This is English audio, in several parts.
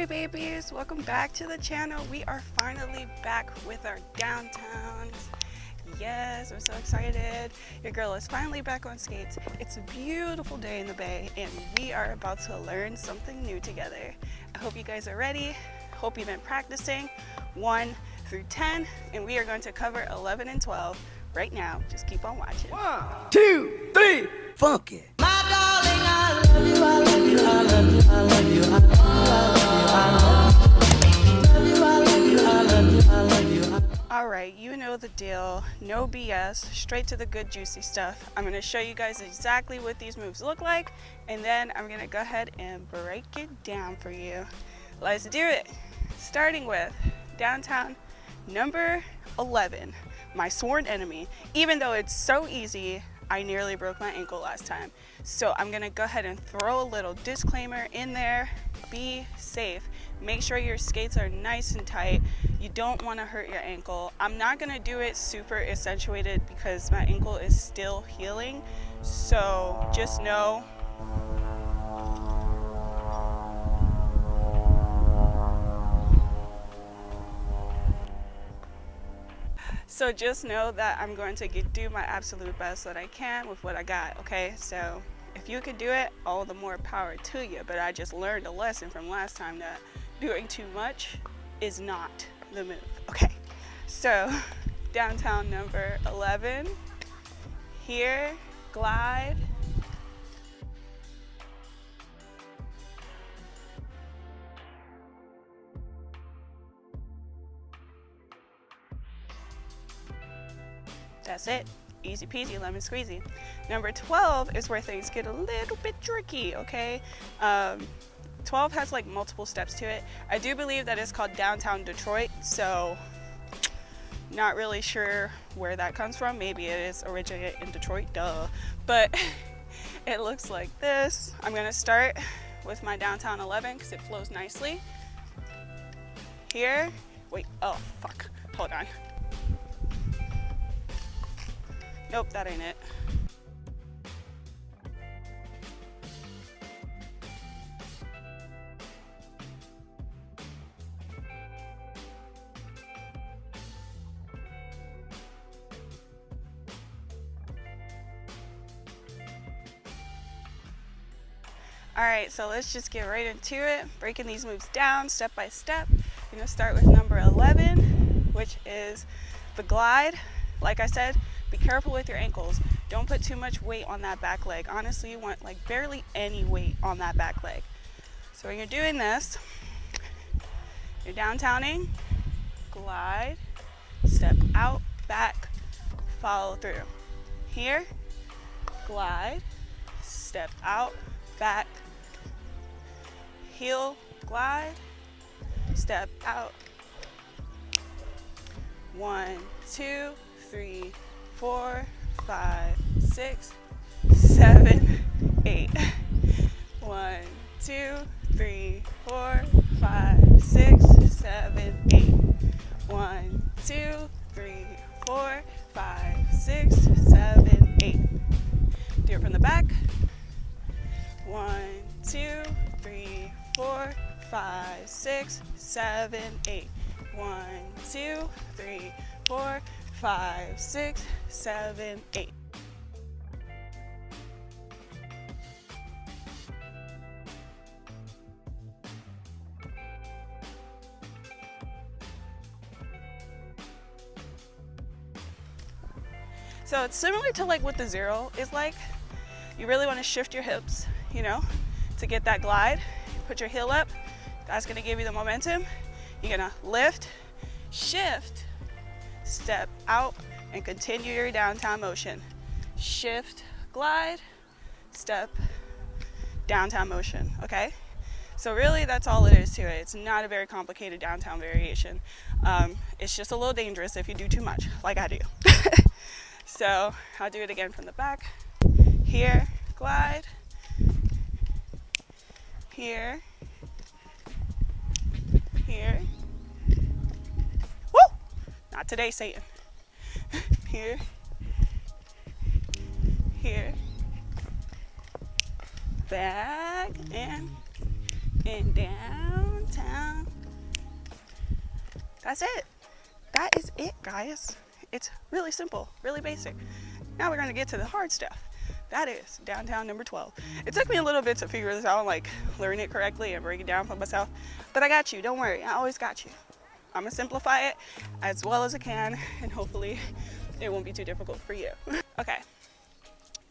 groovy babies, welcome back to the channel. We are finally back with our Downtowns. Yes, I'm so excited. Your girl is finally back on skates. It's a beautiful day in the bay and we are about to learn something new together. I hope you guys are ready. Hope you've been practicing 1 through 10 and we are going to cover 11 and 12 right now. Just keep on watching. 1, 2, 3, funky. My darling, I love you, I love you, I love you, I love you, I love you, I love you, I love you. Alright, you know the deal. No BS, straight to the good juicy stuff. I'm going to show you guys exactly what these moves look like, and then I'm going to go ahead and break it down for you. Let's do it. Starting with Downtwn number 11, my sworn enemy. Even though it's so easy, I nearly broke my ankle last time. So I'm gonna go ahead and throw a little disclaimer in there. Be safe. Make sure your skates are nice and tight. You don't wanna hurt your ankle. I'm not gonna do it super accentuated because my ankle is still healing. So just know that I'm going to do my absolute best that I can with what I got, okay? So if you could do it, all the more power to you. But I just learned a lesson from last time that doing too much is not the move, okay? So Downtwn number 11, here, glide. That's it. Easy peasy, lemon squeezy. Number 12 is where things get a little bit tricky, okay? 12 has like multiple steps to it. I do believe that it's called Downtwn Detroit, so not really sure where that comes from. Maybe it is originated in Detroit, duh. But it looks like this. I'm gonna start with my Downtwn 11 because it flows nicely. Here, wait, oh fuck, hold on. Nope, that ain't it. All right, so let's just get right into it. Breaking these moves down step by step. We're gonna start with number 11, which is the glide. Like I said, be careful with your ankles. Don't put too much weight on that back leg. Honestly, you want like barely any weight on that back leg. So when you're doing this, you're downtowning, glide, step out, back, follow through. Here, glide, step out, back, heel, glide, step out. 1, 2, 3, 4, 5, 6, 7, 8. 1, 2, 3, 4, 5, 6, 7, 8. 1, 2, 3, 4, 5, 6, 7, 8. Do it from the back. 1, 2, 3, 4, 5, 6, 7, 8. 1, 2, 3, 4, 5, 6, 7, 8. So it's similar to like what the zero is like. You really want to shift your hips, you know, to get that glide. Put your heel up. That's going to give you the momentum. You're going to lift, shift, step out, and continue your Downtwn motion. Shift, glide, step, Downtwn motion, okay? So really that's all it is to it. It's not a very complicated Downtwn variation. It's just a little dangerous if you do too much, like I do. So I'll do it again from the back. Here, glide. Here. Here. Woo! Not today, Satan. Here. Here. Back and downtown. That's it. That is it, guys. It's really simple, really basic. Now we're gonna get to the hard stuff. That is Downtwn number 12. It took me a little bit to figure this out, like learn it correctly and break it down for myself, but I got you, don't worry, I always got you. I'm gonna simplify it as well as I can, and hopefully it won't be too difficult for you. Okay,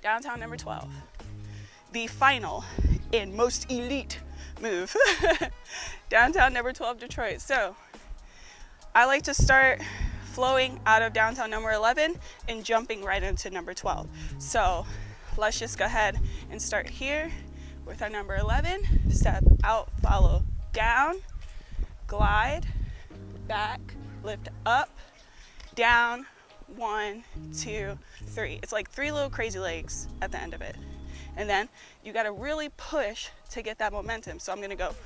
Downtwn number 12. The final and most elite move. Downtwn number 12, Detroit. So I like to start flowing out of Downtwn number 11 and jumping right into number 12. So let's just go ahead and start here with our number 11. Step out, follow down, glide, back, lift up, down, 1, 2, 3. It's like 3 little crazy legs at the end of it. And then you gotta really push to get that momentum. So I'm gonna go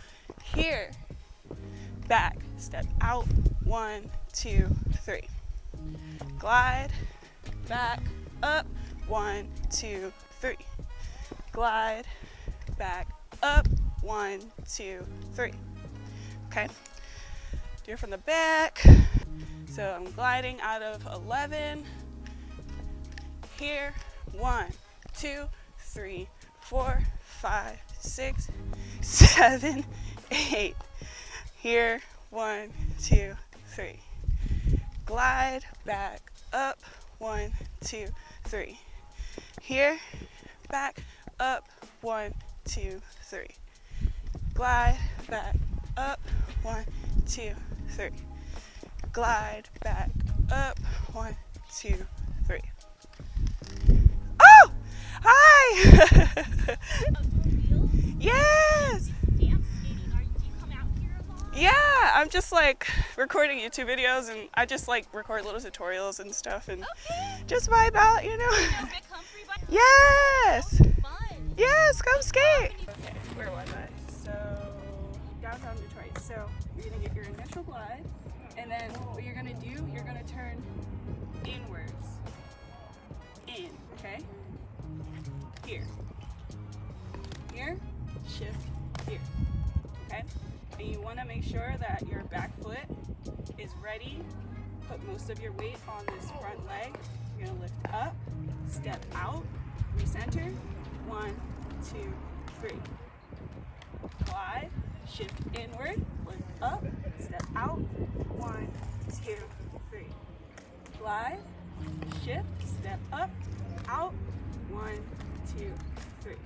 here, back, step out, 1, 2, 3. Glide, back, up, 1, 2, 3. Glide, back, up, 1, 2, 3. Okay, do it from the back. So I'm gliding out of 11. Here, 1, 2, 3, 4, 5, 6, 7, 8. Here, 1, 2, 3. Glide, back, up, 1, 2, 3. Here, back, up, 1, 2, 3. Glide, back, up, 1, 2, 3. Glide, back, up, 1, 2, 3. Oh! Hi! Yes! Yeah, I'm just like recording YouTube videos, and I just like record little tutorials and stuff, and just vibe out, you know? Yes! Yes, come skate! Okay, where was I? So, Downtwn Detroit. So, you're gonna get your initial glide, and then what you're gonna do, you're gonna turn inwards. In, okay? Here. Here, shift here. Okay? And you wanna make sure that your back foot is ready. Put most of your weight on this front leg. You're gonna lift up, step out, recenter. 1, 2, 3. Glide, shift inward, lift up, step out. 1, 2, 3. Glide, shift, step up, out. 1, 2, 3.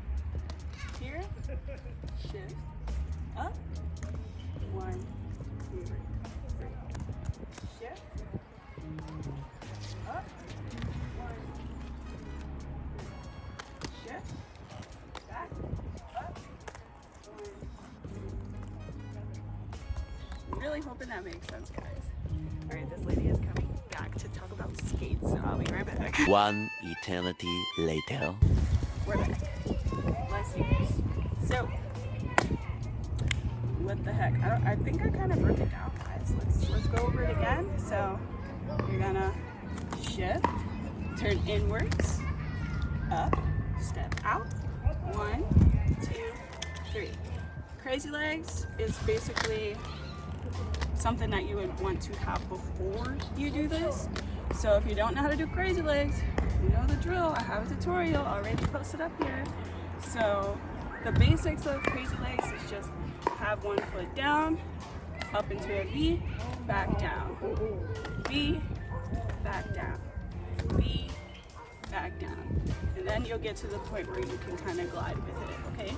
Here, shift, up. 1, 2, 3. Shift, up. 1, 2, 3. Shift, back, up. 1, 2, 3. I'm really hoping that makes sense, guys. All right, this lady is coming back to talk about skates, so I'll be right back. One eternity later. We're back. Let's do this. So, what the heck? I think I kind of broke it down, guys. Let's go over it again. So, you're gonna shift, turn inwards, up, step out. 1, 2, 3. Crazy legs is basically something that you would want to have before you do this. So if you don't know how to do crazy legs, you know the drill. I have a tutorial already posted up here. So the basics of crazy legs is just have one foot down, up into a V, back down, V, back down, V, back down. And then you'll get to the point where you can kind of glide with it, okay?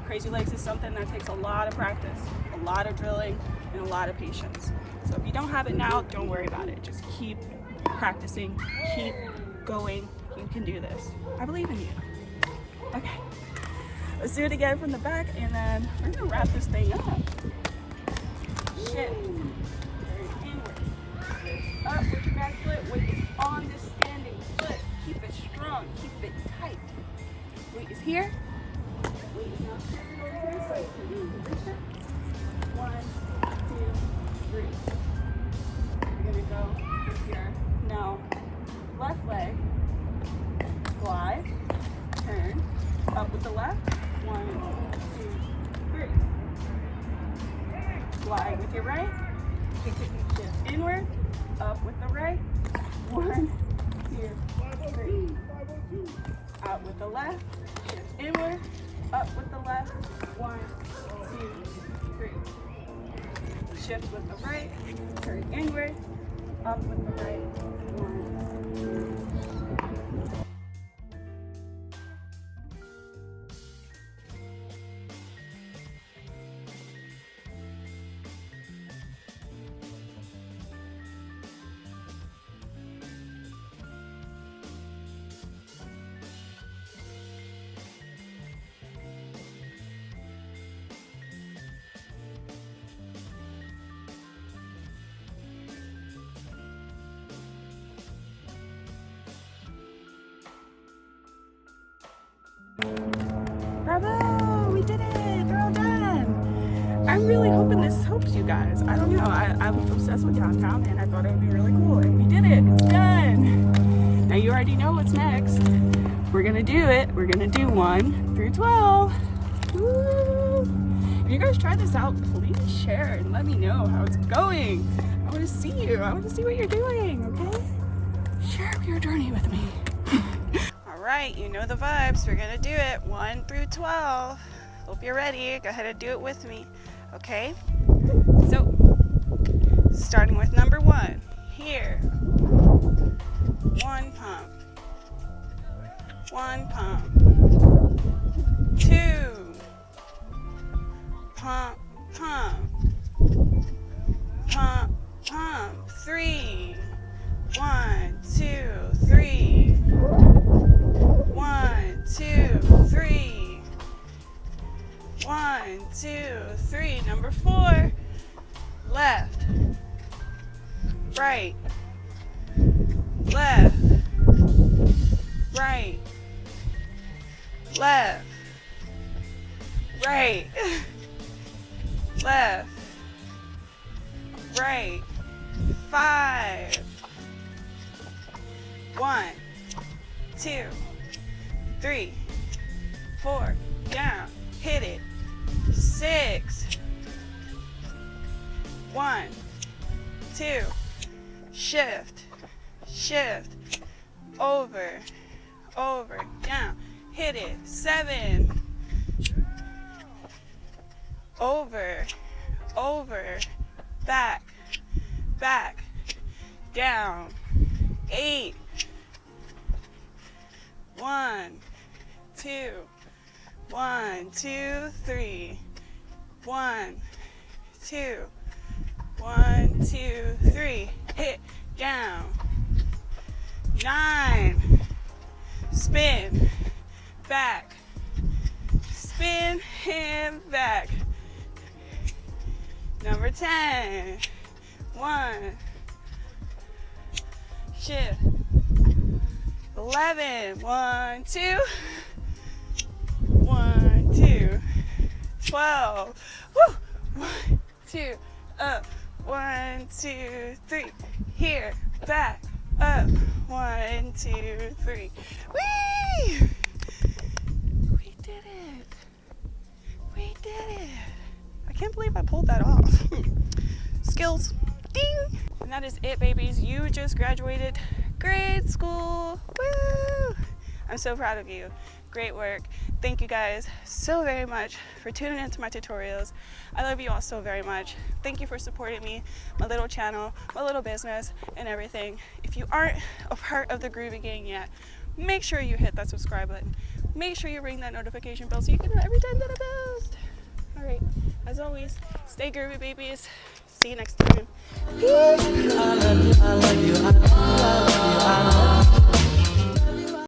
Crazy legs is something that takes a lot of practice, a lot of drilling, and a lot of patience. So if you don't have it now, don't worry about it. Just keep practicing, keep going. You can do this. I believe in you. Okay, let's do it again from the back, and then we're gonna wrap this thing up. Shift, turn inward, lift up with your back foot. Weight is on this standing foot. Keep it strong, keep it tight. Weight is here. Weight is not over here, so you can do this. 1, 2, 3. We're gonna go with your now left leg, glide, turn, up with the left. 1, 2, 3. Glide with your right, Kick it and shift inward, up with the right. 1, 2, 3. Out with the left, shift inward, up with the left. 1, 2, 3. Shift with the right, turn inward, up with the right. 1, 2. Bravo! We did it! They're all done! I'm really hoping this helps you guys. I don't know. I was obsessed with Downtwn and I thought it would be really cool. And we did it! It's done! Now you already know what's next. We're gonna do it. We're gonna do 1 through 12. Woo! If you guys try this out, please share and let me know how it's going. I want to see you. I want to see what you're doing, okay? Share your journey with me. Alright, you know the vibes. We're gonna do it 1 through 12. Hope you're ready. Go ahead and do it with me. Okay? So, starting with number 1. Here. 1 pump. 1 pump. 2. Pump, pump. Pump, pump. 3. 1, 2, 3. 1, 2, 3. 1, 2, 3. Number 4. Left. Right. Left. Right. Left. Right. Left. Right. 5. 1, 2, 3, 4. Down. Hit it. 6. 1, 2. Shift. Shift. Over. Over. Down. Hit it. 7. Over. Over. Back. Back. Down. 8. 1, 2. 1, 2, 3. 1, 2. 1, 2, 3. Hit. Down. 9. Spin. Back. Spin and back. Number 10. 1. Shift. 11. 1, 2. 1, 2. 12. Woo! 1, 2. Up. 1, 2, 3. Here. Back. Up. 1, 2, 3. Whee! We did it. We did it. I can't believe I pulled that off. Skills. Ding! And that is it, babies. You just graduated grade school. Woo! I'm so proud of you. Great work. Thank you guys so very much for tuning into my tutorials. I love you all so very much. Thank you for supporting me, my little channel, my little business, and everything. If you aren't a part of the Groovy gang yet, make sure you hit that subscribe button. Make sure you ring that notification bell so you can know every time that I post. All right, as always, stay groovy, babies. See you next time. Peace. I love you, I love you, I love you.